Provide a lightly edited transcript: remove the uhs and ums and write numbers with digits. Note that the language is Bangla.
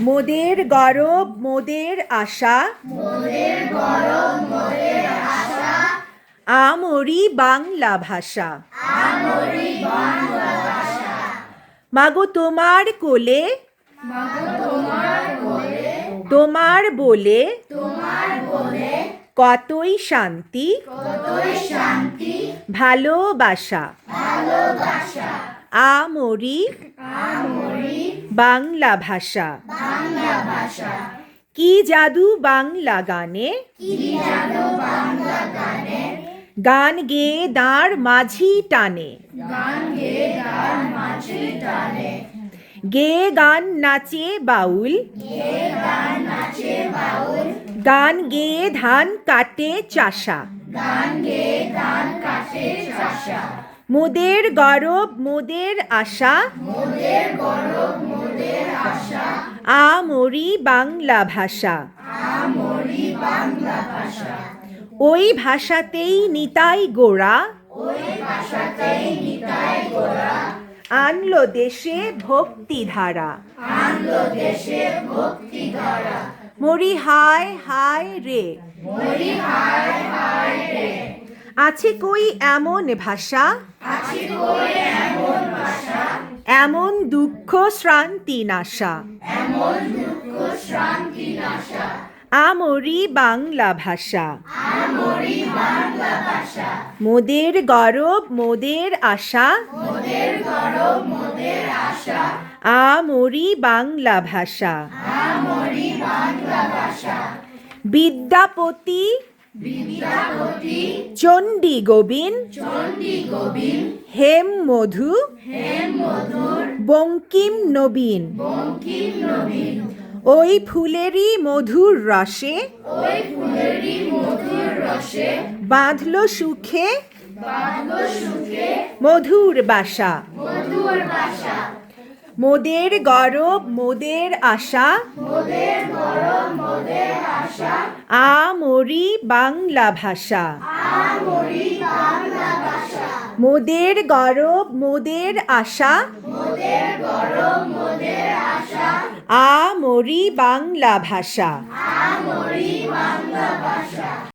মোদের গরব মোদের আশা, আমরি বাংলা ভাষা। মাগো তোমার কোলে, তোমার বলে কতই শান্তি, ভালোবাসা। আমরি বাংলা ভাষা। কি জাদু বাংলা গানে, গান গেয়ে দাঁড় মাঝি টানে। গেয়ে গান নাচে বাউল, গান গেয়ে ধান কাটে চাষা। মোদের গরব মোদের আশা, আমরি বাংলা ভাষা। ওই ভাষাতেই নিতাই গোড়া, আনলো দেশে ভক্তিধারা। মরি হায় হায় রে, আছে কই এমন ভাষা, এমন দুঃখ শ্রান্তি নাশা। আমরি বাংলা ভাষা। মোদের গরব মোদের আশা, আমরি বাংলা ভাষা। বিদ্যাপতি চণ্ডী গোবিন, হেম মধু বঙ্কিম নবীন। ওই ফুলেরই মধুর রসে, বাঁধলো সুখে মধুর বাসা। মোদের গরব মোদের আশা, আমরি বাংলা ভাষা। মোদের গরব মোদের আশা, আমরি বাংলা ভাষা।